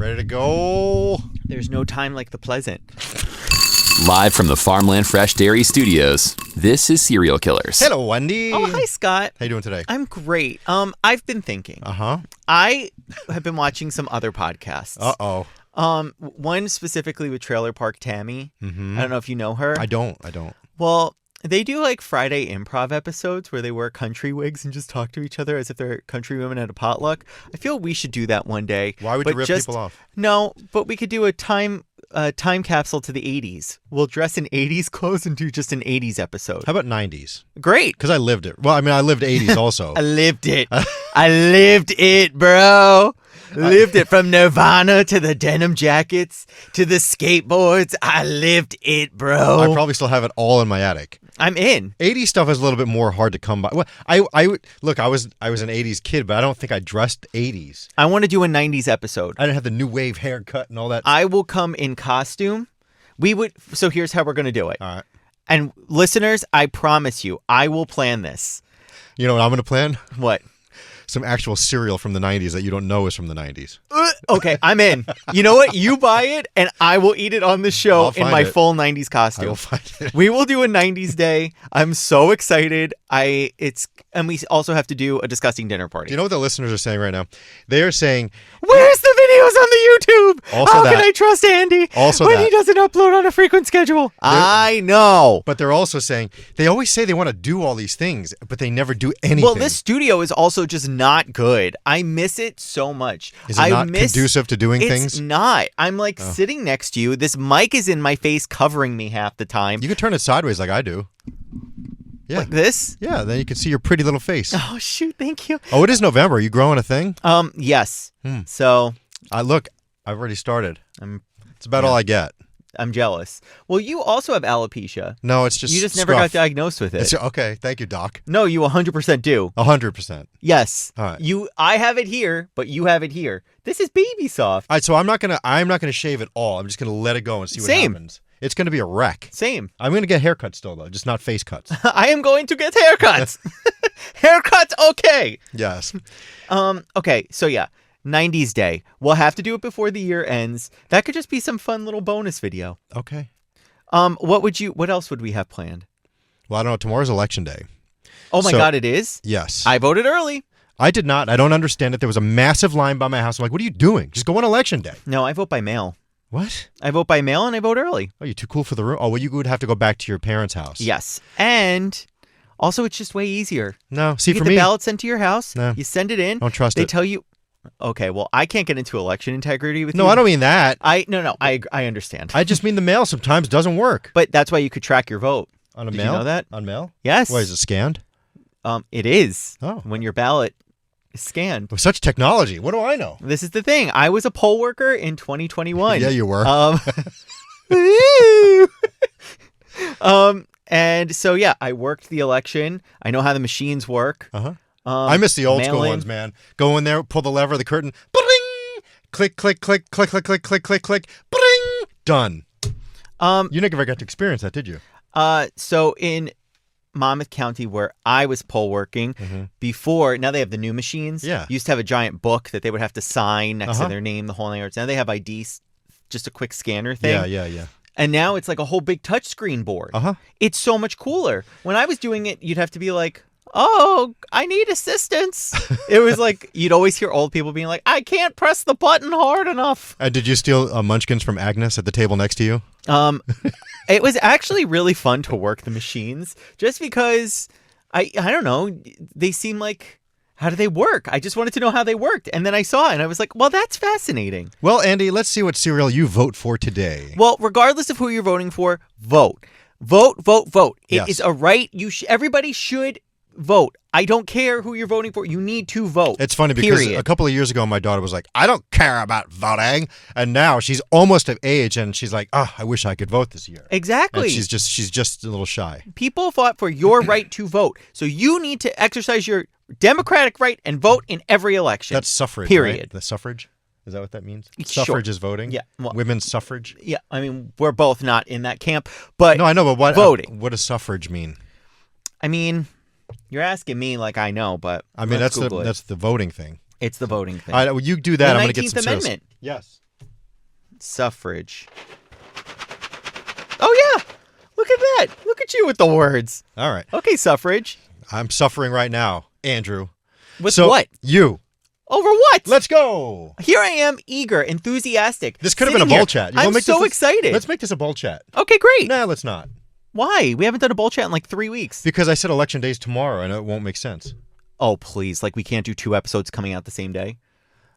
ready to go. There's no time like the present. Live from the Farmland Fresh Dairy Studios, this is Serial Killers. Hello, Wendy. Oh, hi, Scott. How you doing today? I'm great. I've been thinking. Uh-huh. I have been watching some other podcasts. Uh-oh. One specifically with Trailer Park Tammy. Mm-hmm. I don't know if you know her. I don't. Well, they do like Friday improv episodes where they wear country wigs and just talk to each other as if they're country women at a potluck. I feel we should do that one day. Why would you rip people off? No, but we could do a time capsule to the 80s. We'll dress in 80s clothes and do just an 80s episode. How about 90s? Great. Because I lived it. Well, I mean, I lived 80s also. I lived it. I lived it, bro. Lived it from Nirvana to the denim jackets to the skateboards. I lived it, bro. I probably still have it all in my attic. I'm in. 80s stuff is a little bit more hard to come by. Well, I was an 80s kid, but I don't think I dressed 80s. I want to do a 90s episode. I didn't have the new wave haircut and all that. I will come in costume. So here's how we're going to do it. All right. And listeners, I promise you, I will plan this. You know what I'm going to plan? What? Some actual cereal from the 90s that you don't know is from the 90s. Okay, I'm in. You know what? You buy it, and I will eat it on the show in my full 90s costume. I will find it. We will do a 90s day. I'm so excited. And we also have to do a disgusting dinner party. Do you know what the listeners are saying right now? They are saying, where's the videos on the YouTube? Also How that. can I trust Andy Also when that. he doesn't upload on a frequent schedule? I know. But they're also saying, they always say they want to do all these things, but they never do anything. Well, this studio is also just not good. I miss it so much. Is it not conducive to doing things? It's not. I'm like sitting next to you. This mic is in my face covering me half the time. You could turn it sideways like I do. Yeah. Like this? Yeah, then you can see your pretty little face. Oh, shoot. Thank you. Oh, it is November. Are you growing a thing? Yes. So Look, I've already started. I'm It's about all I get. jealous. Well, you also have alopecia. No, it's just You just never got diagnosed with it. Okay, thank you, Doc. No, you 100% do. 100%. Yes. All right. I have it here, but you have it here. This is baby soft. All right, so I'm not gonna shave it all. I'm just gonna let it go and see what happens. It's gonna be a wreck. Same. I'm gonna get haircuts still though, just not face cuts. I am going to get haircuts. Haircuts, okay. Yes. Okay, so yeah, 90s day. We'll have to do it before the year ends. That could just be some fun little bonus video. Okay. What else would we have planned? Well, I don't know. Tomorrow's election day. Oh my God, it is? Yes. I voted early. I did not. I don't understand it. There was a massive line by my house. I'm like, what are you doing? Just go on election day. No, I vote by mail. What? I vote by mail and I vote early. Oh, you're too cool for the room? Oh, well, you would have to go back to your parents' house. Yes. And also, it's just way easier. No, see, You for get me... the ballot sent to your house. No. You send it in. Don't trust They it. tell you... Okay, well, I can't get into election integrity with you. No, I don't mean that. I understand. I just mean the mail sometimes doesn't work. But that's why you could track your vote. On a Did mail? you know that? On mail? Yes. Why, is it scanned? It is. Oh. When your ballot is scanned. With such technology. What do I know? This is the thing. I was a poll worker in 2021. Yeah, you were. And so, yeah, I worked the election. I know how the machines work. Uh-huh. I miss the old school mail-in. ones, man. Go in there, pull the lever of the curtain. Bling! Click, click, click, click, click, click, click, click, click. Bling! Done. You never got to experience that, did you? So in Monmouth County, where I was poll working before, now they have the new machines. Yeah. Used to have a giant book that they would have to sign next to their name, the whole nine yards. Now they have IDs, just a quick scanner thing. Yeah. And now it's like a whole big touchscreen board. It's so much cooler. When I was doing it, you'd have to be like, oh, I need assistance. It was like, you'd always hear old people being like, I can't press the button hard enough. Did you steal munchkins from Agnes at the table next to you? It was actually really fun to work the machines just because I don't know, they seem like, how do they work? I just wanted to know how they worked. And then I saw it and I was like, well, that's fascinating. Well, Andy, let's see what cereal you vote for today. Well, regardless of who you're voting for, vote. Vote, vote, vote. It is Yes. a right. Everybody should vote. I don't care who you're voting for. You need to vote. It's funny because a couple of years ago, my daughter was like, I don't care about voting. And now she's almost of age and she's like, oh, I wish I could vote this year. Exactly. And she's just a little shy. People fought for your right to vote. So you need to exercise your democratic right and vote in every election. That's suffrage, Period. right? The suffrage? Is that what that means? Sure. Suffrage is voting? Yeah. Well, Women's suffrage? yeah. I mean, we're both not in that camp. But No, I know, but what voting. What does suffrage mean? I mean, you're asking me like I know, but I mean, let's that's Google it. the voting thing. It's the voting thing. All right, well, you do that. The I'm going to get 19th some Amendment. Yes. Suffrage. Oh, yeah. Look at that. Look at you with the words. All right. Okay, suffrage. I'm suffering right now, Andrew. With so, what? You. Over what? Let's go. Here I am, eager, enthusiastic. This could have been a bowl chat. I'm so excited. Let's make this a bowl chat. Okay, great. Nah, let's not. Why? We haven't done a bowl chat in like 3 weeks. Because I said election day's tomorrow, and it won't make sense. Oh, please. Like, we can't do 2 episodes coming out the same day?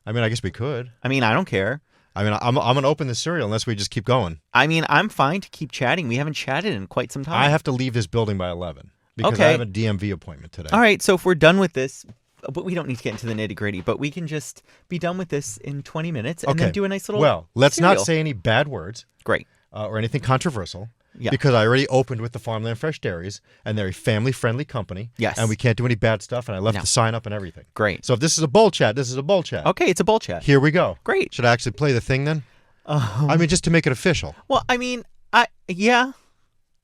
I mean, I guess we could. I mean, I don't care. I mean, I'm going to open this cereal unless we just keep going. I mean, I'm fine to keep chatting. We haven't chatted in quite some time. I have to leave this building by 11 because I have a DMV appointment today. All right, so if we're done with this, but we don't need to get into the nitty-gritty, but we can just be done with this in 20 minutes and then do a nice little Well, let's cereal. not say any bad words. Great. Or anything controversial. Yeah. Because I already opened with the Farmland Fresh Dairies, and they're a family-friendly company. Yes. And we can't do any bad stuff, and I left the sign up and everything. Great. So if this is a bowl chat, this is a bowl chat. Okay, it's a bowl chat. Here we go. Great. Should I actually play the thing then? I mean, just to make it official. Well, I mean, yeah.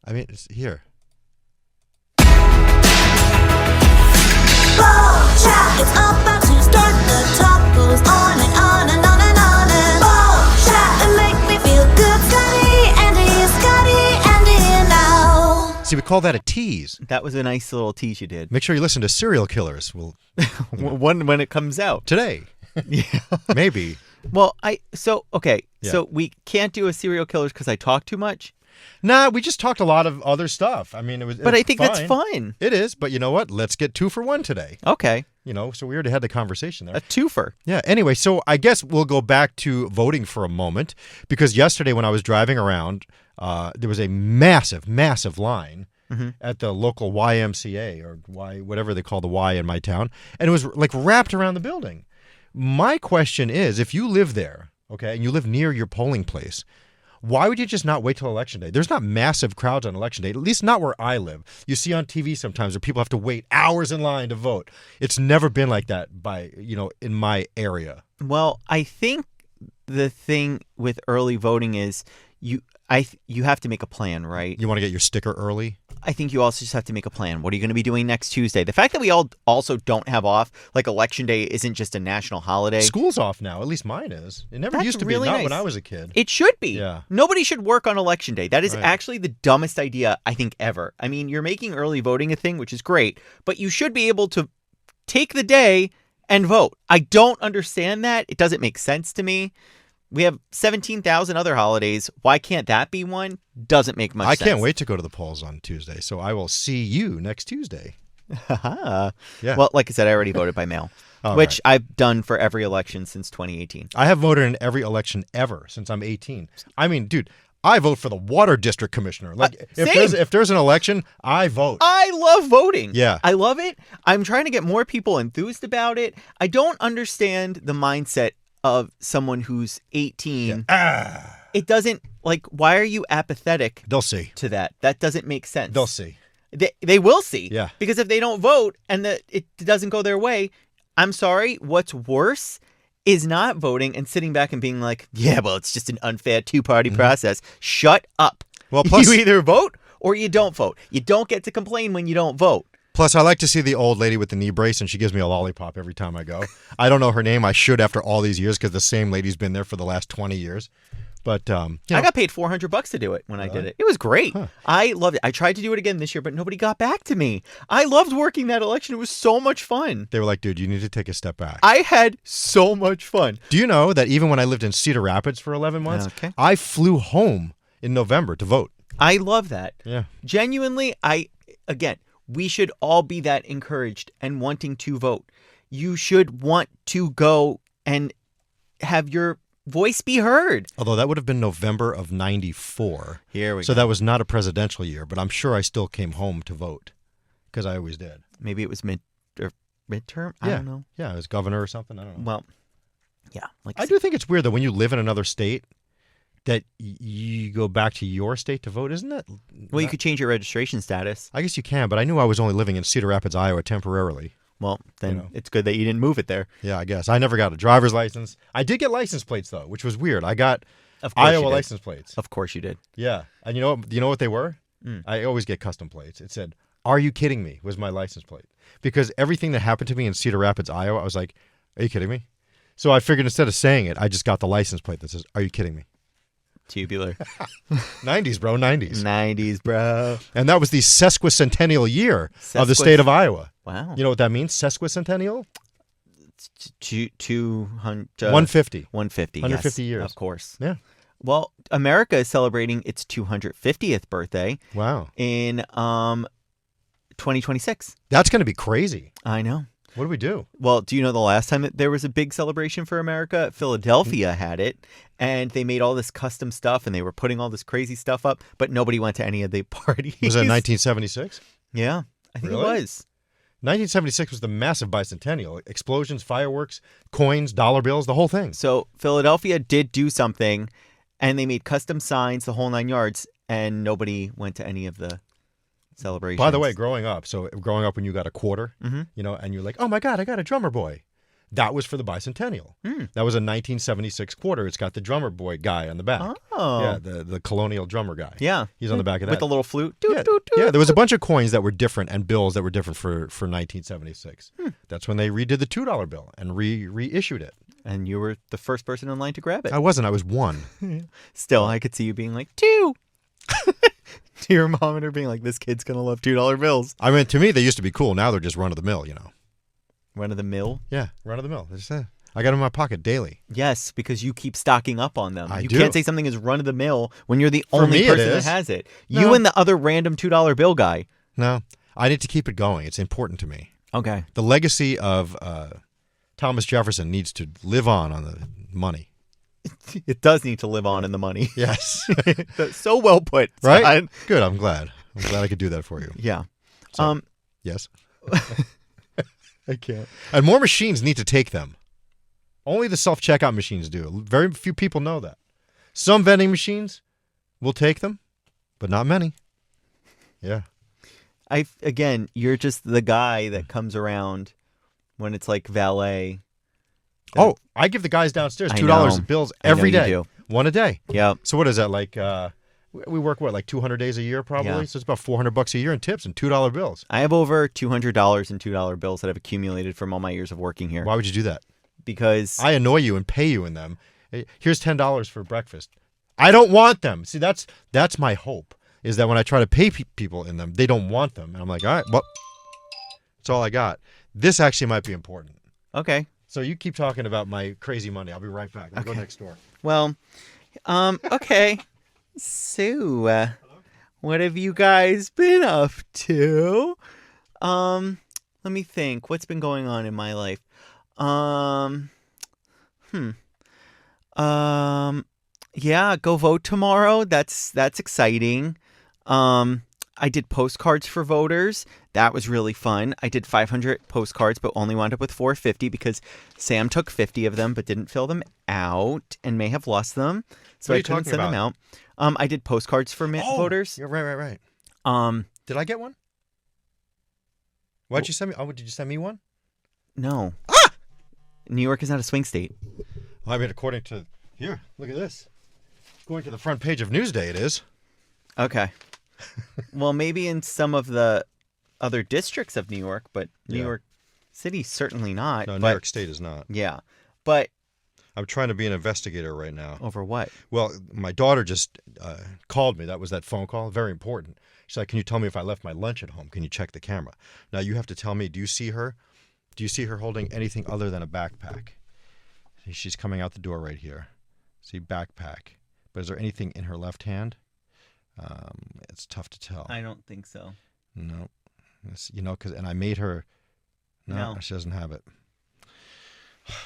I mean, it's here. Bowl chat, it's about to start. The talk goes on and on and on and on. And bowl chat, it make me feel good. Scotty now. See, we call that a tease. That was a nice little tease you did. Make sure you listen to Serial Killers. Well, when it comes out. Today. Yeah. Maybe. Well, Yeah. So we can't do a serial killers because I talk too much. Nah, we just talked a lot of other stuff. I mean, But I think that's fun. It is, but you know what? Let's get 2 for 1 today. Okay. You know, so we already had the conversation there. A twofer. Yeah, anyway, so I guess we'll go back to voting for a moment because yesterday when I was driving around, there was a massive, massive line at the local YMCA or whatever they call the Y in my town, and it was like wrapped around the building. My question is, if you live there, okay, and you live near your polling place, why would you just not wait till Election Day? There's not massive crowds on Election Day, at least not where I live. You see on TV sometimes where people have to wait hours in line to vote. It's never been like that in my area. Well, I think the thing with early voting is you have to make a plan, right? You want to get your sticker early? I think you also just have to make a plan. What are you going to be doing next Tuesday? The fact that we all also don't have off, like Election Day isn't just a national holiday. School's off now. At least mine is. It never That's used to really be. Not nice. when I was a kid. It should be. Yeah. Nobody should work on Election Day. That is Right. actually the dumbest idea, I think, ever. I mean, you're making early voting a thing, which is great, but you should be able to take the day and vote. I don't understand that. It doesn't make sense to me. We have 17,000 other holidays. Why can't that be one? Doesn't make much sense. I can't wait to go to the polls on Tuesday, so I will see you next Tuesday. Yeah. Well, like I said, I already voted by mail, which I've done for every election since 2018. I have voted in every election ever since I'm 18. I mean, dude, I vote for the water district commissioner. Like, if there's an election, I vote. I love voting. Yeah. I love it. I'm trying to get more people enthused about it. I don't understand the mindset of someone who's 18. It doesn't, like, why are you apathetic They'll see. to that? That doesn't make sense. They'll see. They will see. Yeah. Because if they don't vote and it doesn't go their way, I'm sorry, what's worse is not voting and sitting back and being like, yeah, well, it's just an unfair two-party process. Shut up. Well, plus- you either vote or you don't vote. You don't get to complain when you don't vote. Plus, I like to see the old lady with the knee brace, and she gives me a lollipop every time I go. I don't know her name. I should after all these years because the same lady's been there for the last 20 years. But I got paid $400 to do it when I did it. It was great. I loved it. I tried to do it again this year, but nobody got back to me. I loved working that election. It was so much fun. they were like, dude, you need to take a step back. I had so much fun. Do you know that even when I lived in Cedar Rapids for 11 months, Okay. I flew home in November to vote? I love that. Yeah. Genuinely, we should all be that encouraged and wanting to vote. You should want to go and have your voice be heard. Although that would have been November of 94. Here we So go. that was not a presidential year, but I'm sure I still came home to vote because I always did. Maybe it was midterm. I Yeah. don't know. Yeah, I was governor or something. I don't know. Well, yeah. Like I do think it's weird that when you live in another state, that you go back to your state to vote, isn't it? Well, you could change your registration status. I guess you can, but I knew I was only living in Cedar Rapids, Iowa temporarily. Well, then it's good that you didn't move it there. Yeah, I guess. I never got a driver's license. I did get license plates, though, which was weird. I got Of course you Iowa did. license plates. Of course you did. Yeah. And you know what they were? I always get custom plates. It said, "Are you kidding me?" was my license plate. Because everything that happened to me in Cedar Rapids, Iowa, I was like, "Are you kidding me?" So I figured instead of saying it, I just got the license plate that says, "Are you kidding me?" Tubular. 90s, bro, 90s. 90s, bro. And that was the sesquicentennial year of the state of Iowa. Wow. You know what that means? Sesquicentennial? 200. 150. 150. 150 yes, years. Of course. Yeah. Well, America is celebrating its 250th birthday Wow. in 2026. That's going to be crazy. I know. What do we do? Well, do you know the last time that there was a big celebration for America? Philadelphia had it, and they made all this custom stuff, and they were putting all this crazy stuff up, but nobody went to any of the parties. Was that 1976? Yeah, I think Really? it was. 1976 was the massive bicentennial. Explosions, fireworks, coins, dollar bills, the whole thing. So Philadelphia did do something, and they made custom signs, the whole 9 yards, and nobody went to any of the celebrations. By the way, growing up when you got a quarter, Mm-hmm. and you're like, oh my God, I got a drummer boy. That was for the bicentennial. That was a 1976 quarter. It's got the drummer boy guy on the back. Oh. Yeah, the colonial drummer guy. Yeah. He's on the back of that. With the little flute. Yeah, yeah, there was a bunch of coins that were different and bills that were different for 1976. That's when they redid the $2 bill and reissued it. And you were the first person in line to grab it. I wasn't. I was one. Still, I could see you being like, 2. To your mom and her being like, this kid's going to love $2 bills. I mean, to me, they used to be cool. Now they're just run of the mill, Run of the mill? Yeah, run of the mill. I got them in my pocket daily. Yes, because you keep stocking up on them. I You do. can't say something is run of the mill when you're the For only me, it person that is. has it. No. You and the other random $2 bill guy. No, I need to keep it going. It's important to me. Okay. The legacy of Thomas Jefferson needs to live on the money. It does need to live on in the money. Yes. That's so well put. Right? Scott. Good. I'm glad I could do that for you. Yeah. So- Yes. I can't. And more machines need to take them. Only the self-checkout machines do. Very few people know that. Some vending machines will take them, but not many. Yeah. Again, you're just the guy that comes around when it's like valet. Oh, I give the guys downstairs I $2 know. in bills I know every you day. do. One a day. Yep. So what is that like? We work like 200 days a year probably. Yeah. So it's about $400 a year in tips and $2 bills. I have over $200 in $2 bills that I've accumulated from all my years of working here. Why would you do that? Because I annoy you and pay you in them. Here's $10 for breakfast. I don't want them. See, that's my hope, is that when I try to pay people in them, they don't want them. And I'm like, all right, well, that's all I got. This actually might be important. okay. So you keep talking about my crazy money. I'll be right back. I'll go next door. Well, okay. So, what have you guys been up to? Let me think. What's been going on in my life? Yeah, go vote tomorrow. That's exciting. I did postcards for voters. That was really fun. I did 500 postcards, but only wound up with 450 because Sam took 50 of them, but didn't fill them out and may have lost them. So What are I you couldn't talking send them out. I did postcards for voters. Yeah, right. Um, Did I get one? Why'd you send me? Oh, did you send me one? no. New York is not a swing state. Well, I mean, according to here, look at this. Going to the front page of Newsday, it is. Okay. Well, maybe in some of the other districts of New York, but New Yeah. York City certainly not. No, New but, York State is not. Yeah. But I'm trying to be an investigator right now. over what? Well, my daughter just called me. That was that phone call. Very important. She's like, can you tell me if I left my lunch at home? Can you check the camera? Now, you have to tell me, do you see her? Do you see her holding anything other than a backpack? She's coming out the door right here. See, backpack. But is there anything in her left hand? It's tough to tell. I don't think so. No. And I made her. No, No. she doesn't have it.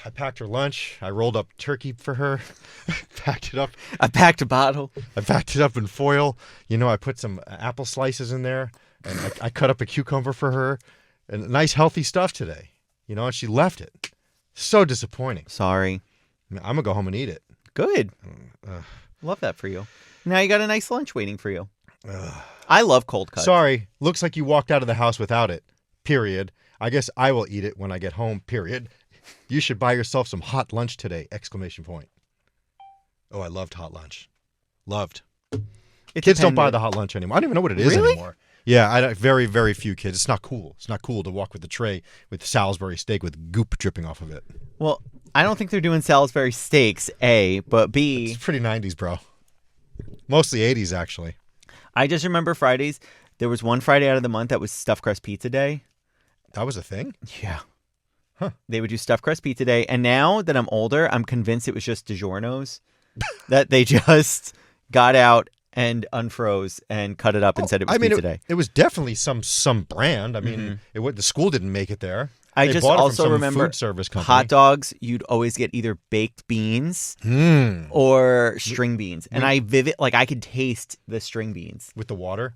I packed her lunch. I rolled up turkey for her. Packed it up. I packed a bottle. I packed it up in foil. I put some apple slices in there, and I cut up a cucumber for her, and nice healthy stuff today. And she left it. So disappointing. Sorry. I'm gonna go home and eat it. Good. Love that for you. Now you got a nice lunch waiting for you. I love cold cuts. Sorry. Looks like you walked out of the house without it. Period. I guess I will eat it when I get home. Period. You should buy yourself some hot lunch today! ! Oh, I loved hot lunch. Loved. Kids don't buy the hot lunch anymore. I don't even know what it is Really? anymore. Yeah, very, very few kids. It's not cool. It's not cool to walk with the tray with Salisbury steak with goop dripping off of it. Well, I don't think they're doing Salisbury steaks, A, but B, It's pretty 90s, bro. Mostly 80s, actually. I just remember Fridays. There was one Friday out of the month that was Stuffed Crust Pizza Day. That was a thing? Yeah. Huh. They would do Stuffed Crust Pizza Day. And now that I'm older, I'm convinced it was just DiGiorno's. That they just got out and unfroze and cut it up and said it was Pizza Day. It was definitely some brand. I mean, the school didn't make it there. I They just bought it from also some remember food service company. hot dogs, you'd always get either baked beans or string beans. And I could taste the string beans. With the water.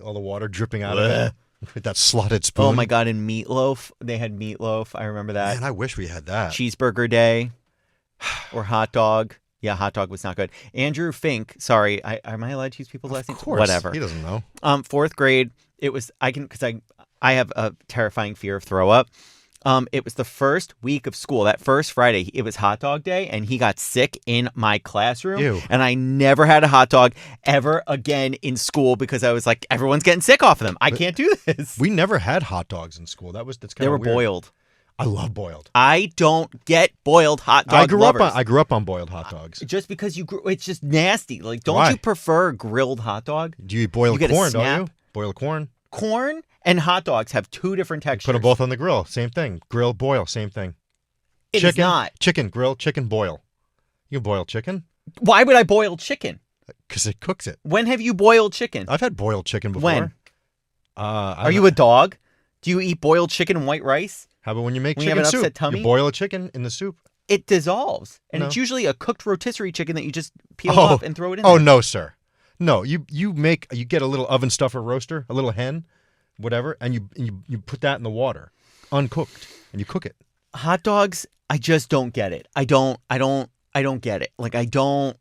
All the water dripping out of it. With that slotted spoon. Oh my God, and meatloaf. They had meatloaf. I remember that. Man, I wish we had that. Cheeseburger day or hot dog. Yeah, hot dog was not good. Andrew Fink, sorry, am I allowed to use people's last names? Of course. Whatever. He doesn't know. Fourth grade, it was, I have a terrifying fear of throw up. It was the first week of school. That first Friday, it was hot dog day, and he got sick in my classroom. Ew. And I never had a hot dog ever again in school because I was like, everyone's getting sick off of them. I can't do this. We never had hot dogs in school. That's kind of They were weird. boiled. I love boiled. I don't get boiled hot dog lovers. I grew up on boiled hot dogs. Just because it's just nasty. Like, don't Why? you prefer grilled hot dog? Do you boil You get a corn, don't snap. you? Boil corn. Corn and hot dogs have two different textures. Put them both on the grill. Same thing. Grill, boil. Same thing. It is not. Chicken, grill, chicken, boil. You can boil chicken Why would I boil chicken? because it cooks it. When have you boiled chicken? I've had boiled chicken before. When? Are Are you a dog? Do you eat boiled chicken and white rice? How about when you make When you chicken have an soup? upset tummy? You boil a chicken in the soup. It dissolves. And No. it's usually a cooked rotisserie chicken that you just peel Oh. off and throw it in Oh there. no, sir. No, you get a little oven stuffer roaster, a little hen, whatever, and you put that in the water, uncooked, and you cook it. Hot dogs, I just don't get it. I don't get it. Like, I don't.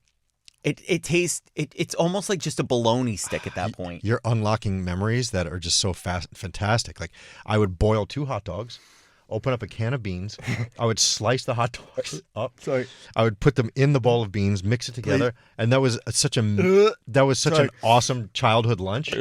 It tastes. It's almost like just a bologna stick at that point. You're unlocking memories that are just so fantastic. Like I would boil 2 hot dogs, open up a can of beans. I would slice the hot dogs up. Sorry. I would put them in the bowl of beans, mix it together, and that was such an awesome childhood lunch.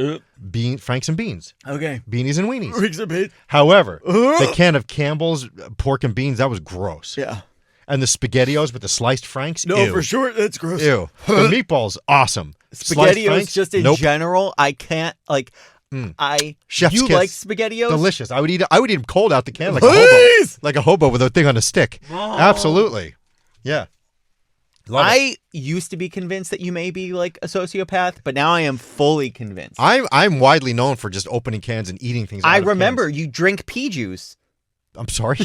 Franks and beans, Okay. beanies and weenies. However, the can of Campbell's pork and beans, that was gross. Yeah. And the SpaghettiOs with the sliced Franks, ew. sure, that's gross. Ew. The meatballs, awesome. Sliced SpaghettiOs, Franks, just in nope. general, I can't like. Chef's You kiss. like SpaghettiOs? Delicious. I would eat them cold out the can like Please! a hobo with a thing on a stick. Absolutely. Yeah. Love it. I used to be convinced that you may be like a sociopath, but now I am fully convinced. I'm widely known for just opening cans and eating things. I out of remember cans. you drink pea juice. I'm sorry.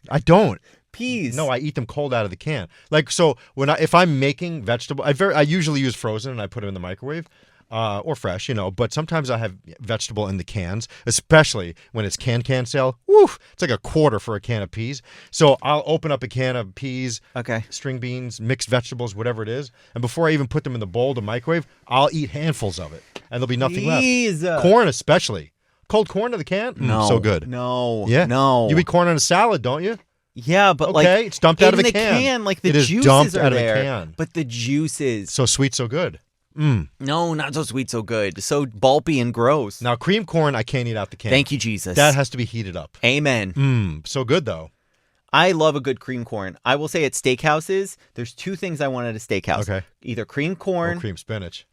I don't. Peas. No, I eat them cold out of the can. Like so, if I'm making vegetable, I usually use frozen and I put them in the microwave. Or fresh, but sometimes I have vegetable in the cans, especially when it's can sale. Woo! It's like $1 for a can of peas. So I'll open up a can of peas, Okay. string beans, mixed vegetables, whatever it is, and before I even put them in the bowl to microwave, I'll eat handfuls of it, and there'll be nothing Please. left. Corn especially. Cold corn in the can? No. So good. No. Yeah. No. You eat corn on a salad, don't you? Yeah, but Okay, like it's dumped out of in a the can. Like the It is juices dumped are out of a there, can. but the juices. So sweet, so good. No, not so sweet, so good. So bulpy and gross. Now, cream corn, I can't eat out the can. Thank you, Jesus. That has to be heated up. Amen. So good, though. I love a good cream corn. I will say at steakhouses, there's 2 things I want at a steakhouse. Okay. Either cream Or corn. cream spinach.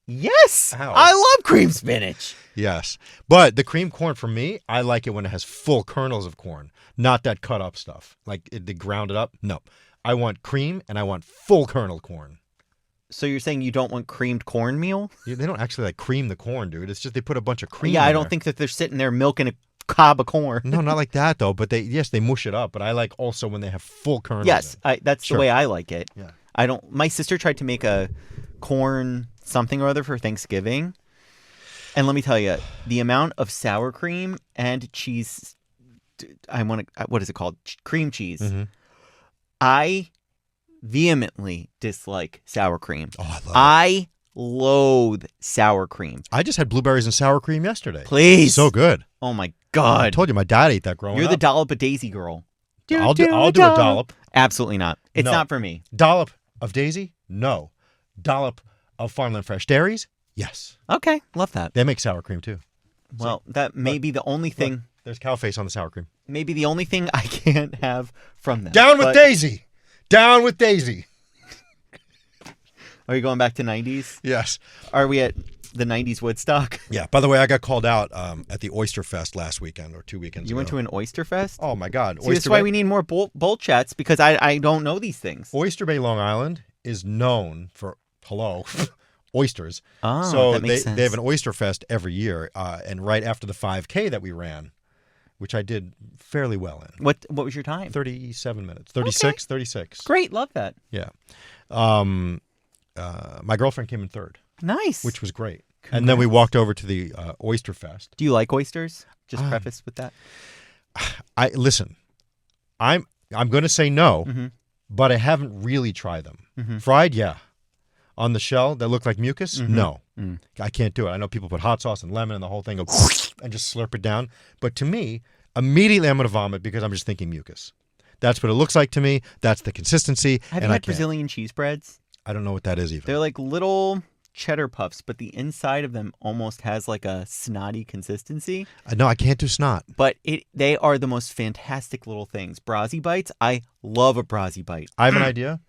Yes. Ow. I love cream spinach. Yes. But the cream corn, for me, I like it when it has full kernels of corn, not that cut up stuff. Like they ground it up. No. I want cream and I want full kernel corn. So you're saying you don't want creamed cornmeal? They don't actually like cream the corn, dude. It's just they put a bunch of cream Yeah, in I don't there. think that they're sitting there milking a cob of corn. No, not like that, though. But they mush it up. But I like also when they have full kernels. Yes, in. that's Sure. the way I like it. Yeah. I don't. My sister tried to make a corn something or other for Thanksgiving, and let me tell you, the amount of sour cream and cheese. What is it called? Cream cheese. Mm-hmm. I vehemently dislike sour cream. Oh, I love it. I loathe sour cream. I just had blueberries and sour cream yesterday. Please. So good. Oh my I God. told you my dad ate that growing You're up. the dollop of Daisy girl. I'll do a dollop. Absolutely not. It's No. not for me. Dollop of Daisy? No. Dollop of Farmland Fresh Dairies? Yes. Okay, love that. They make sour cream too. Well, that may be the only thing. Look, there's cow face on the sour cream. Maybe the only thing I can't have from them. Down with But Daisy. Down with Daisy. Are you going back to 90s? Yes. Are we at the 90s Woodstock? Yeah. By the way, I got called out at the Oyster Fest last weekend or 2 weekends You ago. went to an Oyster Fest? Oh my God! See, that's why we need more bolt chats because I don't know these things. Oyster Bay, Long Island, is known for oysters. Oh, so that makes sense. they have an Oyster Fest every year, and right after the 5K that we ran, which I did fairly well in. What was your time? 37 minutes. 36, 36. Great, love that. Yeah. My girlfriend came in third, Nice. which was great. And then we walked over to the Oyster Fest. Do you like oysters? Just preface with that. Listen, I'm going to say no, Mm-hmm. but I haven't really tried them. Fried, yeah. On the shell that look like mucus, no. I can't do it. I know people put hot sauce and lemon and the whole thing, go and just slurp it down. But to me, immediately I'm going to vomit because I'm just thinking mucus. That's what it looks like to me. That's the consistency. Have and you I had can't. Brazilian cheese breads? I don't know what that is even. They're like little cheddar puffs, but the inside of them almost has like a snotty consistency. No, I can't do snot. But they are the most fantastic little things. Brazzi bites. I love a Brazzi bite. I have an idea.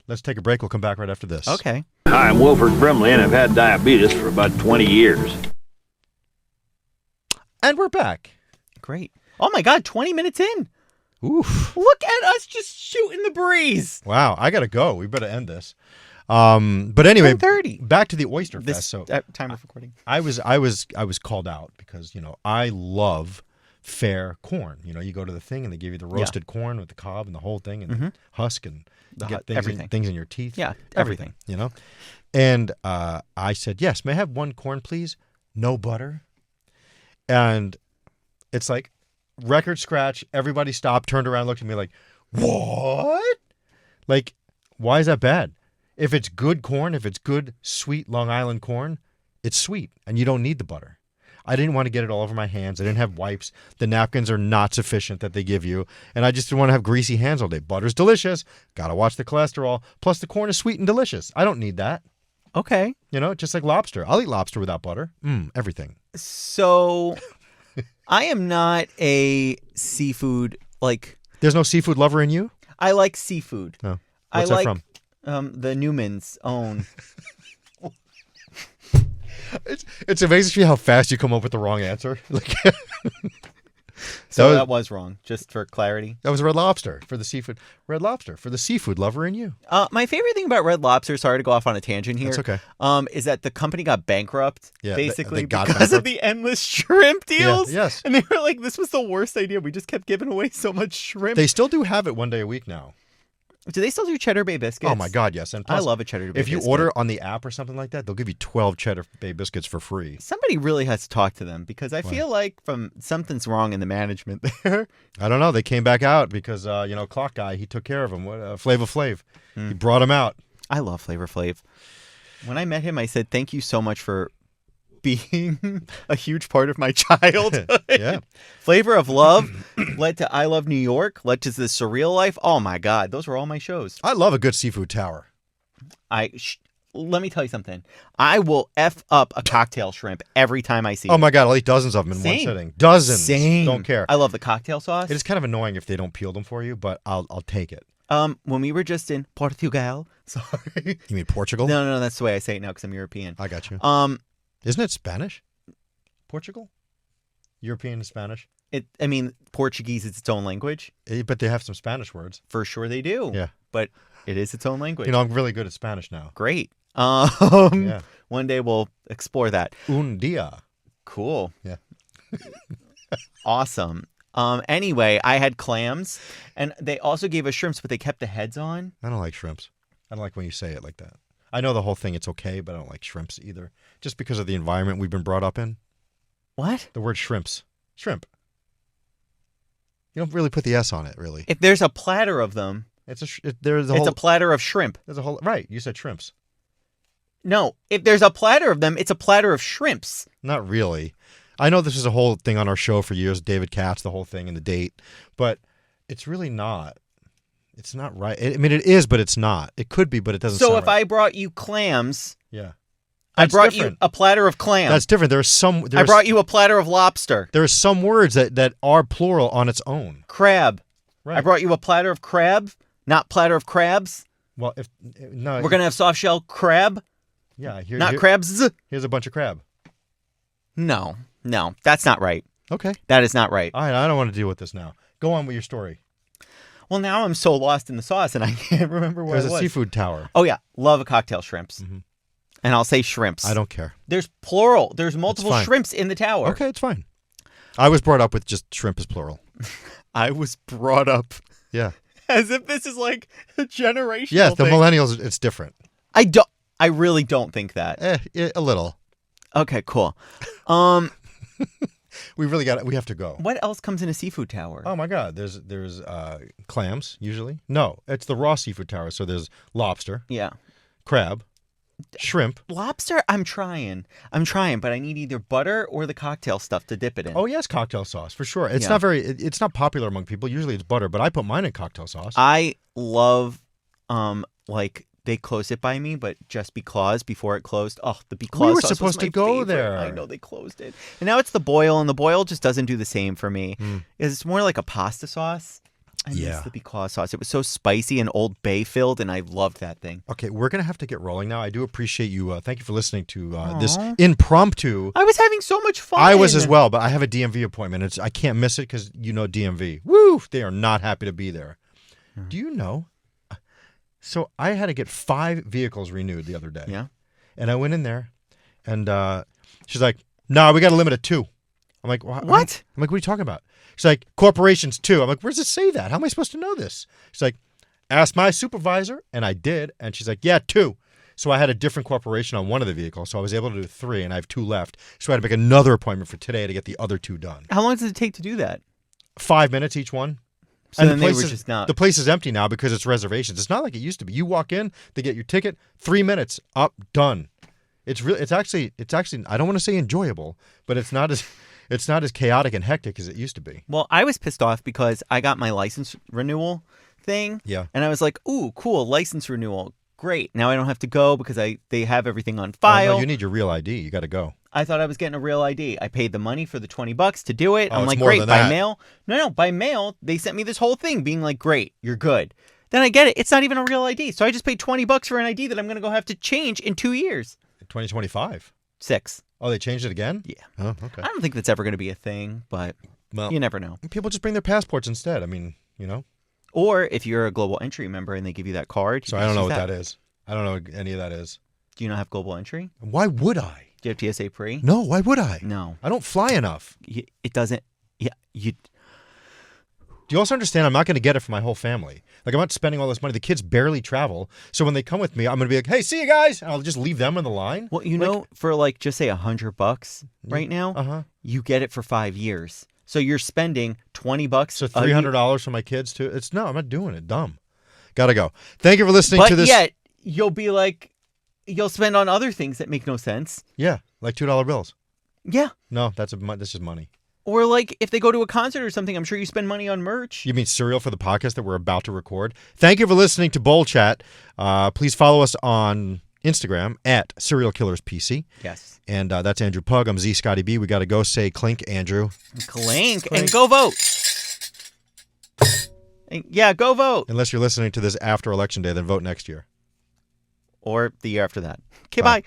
Let's take a break. We'll come back right after this. Okay. Hi, I'm Wilford Brimley, and I've had diabetes for about 20 years. And we're back. Great. Oh my God, 20 minutes in. Oof. Look at us just shooting the breeze. Wow, I got to go. We better end this. But anyway, 10:30. back to the Oyster This Fest. So time of recording. I was called out because, I love fair corn. You go to the thing and they give you the roasted corn with the cob and the whole thing and the husk and you get everything. things in your teeth. Yeah, everything. And I said, yes, may I have one corn, please? No butter. And it's like record scratch. Everybody stopped, turned around, looked at me like, what? Like, why is that bad? If it's good corn, if it's good, sweet Long Island corn, it's sweet and you don't need the butter. I didn't want to get it all over my hands. I didn't have wipes. The napkins are not sufficient that they give you. And I just didn't want to have greasy hands all day. Butter's delicious. Got to watch the cholesterol. Plus, the corn is sweet and delicious. I don't need that. Okay. Just like lobster. I'll eat lobster without butter. Everything. So I am not a seafood, There's no seafood lover in you? I like seafood. No. I What's that like from? The Newman's own. It's amazing to me how fast you come up with the wrong answer. So that was wrong, just for clarity. That was Red Lobster for the seafood. Red Lobster for the seafood lover in you. My favorite thing about Red Lobster, sorry to go off on a tangent here. That's okay. Is that the company got bankrupt, Yeah, basically they got because of bankrupt. the endless shrimp deals. yes. And they were like, this was the worst idea. We just kept giving away so much shrimp. They still do have it one day a week now. Do they still do Cheddar Bay biscuits? Oh my God, yes. And I plus, love a Cheddar Bay if you biscuit. order on the app or something like that, they'll give you 12 Cheddar Bay biscuits for free. Somebody really has to talk to them because I feel like something's wrong in the management there. I don't know. They came back out because Clock Guy, he took care of him. Flava Flav, he brought him out. I love Flavor Flav. When I met him, I said, thank you so much for being a huge part of my childhood. Yeah. Flavor of Love led to I Love New York, led to The Surreal Life. Oh my God, those were all my shows. I love a good seafood tower. Let me tell you something. I will F up a cocktail shrimp every time I see it. Oh my God, I'll eat dozens of them in Same. one sitting. Dozens. Same. Don't care. I love the cocktail sauce. It is kind of annoying if they don't peel them for you, but I'll take it. When we were just in Portugal, sorry. You mean Portugal? No, that's the way I say it now because I'm European. I got you. Um, Isn't it Spanish? Portugal? European and Spanish? Portuguese is its own language. But they have some Spanish words. For sure they do. Yeah. But it is its own language. I'm really good at Spanish now. Great. Yeah. One day we'll explore that. Un dia. Cool. Yeah. Awesome. Anyway, I had clams, and they also gave us shrimps, but they kept the heads on. I don't like shrimps. I don't like when you say it like that. I know the whole thing, it's okay, but I don't like shrimps either. Just because of the environment we've been brought up in. What? The word shrimps. Shrimp. You don't really put the S on it, really. If there's a platter of them, It's a it's a platter of shrimp. There's a whole right. You said shrimps. No, if there's a platter of them, it's a platter of shrimps. Not really. I know this is a whole thing on our show for years. David Katz, the whole thing, and the date, but it's really not. It's not right. It is, but it's not. It could be, but it doesn't. So sound if right. I brought you clams, yeah, I That's brought different. you a platter of clams. That's different. I brought you a platter of lobster. There are some words that are plural on its own. Crab. Right. I brought you a platter of crab, not platter of crabs. Well, if no, We're gonna have soft shell crab, yeah, not crabs. Here's a bunch of crab. No, that's not right. Okay. That is not right. All right, I don't want to deal with this now. Go on with your story. Well, now I'm so lost in the sauce, and I can't remember where There's it a was. seafood tower. Oh yeah, love a cocktail shrimps, and I'll say shrimps. I don't care. There's plural. There's multiple fine. shrimps in the tower. Okay, it's fine. I was brought up with just shrimp as plural. I was brought up Yeah. as if this is like a generational Yes, the thing. millennials, it's different. I really don't think that. A little. Okay, cool. We have to go. What else comes in a seafood tower? Oh my God, there's clams usually. No, it's the raw seafood tower. So there's lobster, Yeah. crab, shrimp. Lobster, I'm trying, but I need either butter or the cocktail stuff to dip it in. Oh yes, cocktail sauce for sure. It's Yeah. it's not popular among people. Usually it's butter, but I put mine in cocktail sauce. I love, like they closed it by me, but just because before it closed. Oh, the because We were sauce was supposed to my go favorite. there. I know they closed it, and now it's the boil, and the boil just doesn't do the same for me. It's more like a pasta sauce. I miss Yeah. the because sauce. It was so spicy and Old Bay filled, and I loved that thing. Okay, we're gonna have to get rolling now. I do appreciate you. Thank you for listening to this impromptu. I was having so much fun. I was as well, but I have a DMV appointment. I can't miss it because DMV. Woo! They are not happy to be there. Do you know? So I had to get 5 vehicles renewed the other day. Yeah. And I went in there, and she's like, "No, we got to limit it 2." I'm like, "What?" I'm like, "What are you talking about?" She's like, "Corporations 2." I'm like, "Where does it say that? How am I supposed to know this?" She's like, "Ask my supervisor," and I did. And she's like, "Yeah, 2." So I had a different corporation on one of the vehicles, so I was able to do 3, and I have 2 left. So I had to make another appointment for today to get the other 2 done. How long does it take to do that? 5 minutes each one. So And then the they place were is, just not. the place is empty now because it's reservations. It's not like it used to be. You walk in, they get your ticket, 3 minutes, up, done. It's really, it's actually. I don't want to say enjoyable, but it's not as chaotic and hectic as it used to be. Well, I was pissed off because I got my license renewal thing. Yeah. And I was like, "Ooh, cool, license renewal. Great. Now I don't have to go because they have everything on Oh, file." no, you need your real ID. You got to go. I thought I was getting a real ID. I paid the money for the $20 to do it. Oh, I'm it's like, more "Great, than by that. mail." No, by mail. They sent me this whole thing being like, "Great, you're good." Then I get it. It's not even a real ID. So I just paid $20 for an ID that I'm going to go have to change in 2 years. 2025. 6. Oh, they changed it again? Yeah. Oh, okay. I don't think that's ever going to be a thing, but Well, you never know. people just bring their passports instead. I mean, Or if you're a global entry member and they give you that card. So I don't know what that is. I don't know what any of that is. Do you not have global entry? Why would I? Do you have TSA pre? No, why would I? No. I don't fly enough. It doesn't. Yeah, you. Do you also understand I'm not going to get it for my whole family? Like, I'm not spending all this money. The kids barely travel. So when they come with me, I'm going to be like, "Hey, see you guys." And I'll just leave them in the line. Well, for like, just say $100 right now, Uh-huh. you get it for 5 years. So you're spending $20. So $300 for my kids, too? I'm not doing it. Dumb. Got to go. Thank you for listening But to this. yet, you'll be like, you'll spend on other things that make no sense. Yeah, like $2 bills. Yeah. No, that's just money. Or like, if they go to a concert or something, I'm sure you spend money on merch. You mean cereal for the podcast that we're about to record? Thank you for listening to Bowl Chat. Please follow us on Instagram at Serial Killers PC. Yes. And that's Andrew Pug. I'm Z Scotty B. We got to go say clink, Andrew. Clink. And go vote. And, yeah, go vote. Unless you're listening to this after Election Day, then vote next year. Or the year after that. Okay, bye.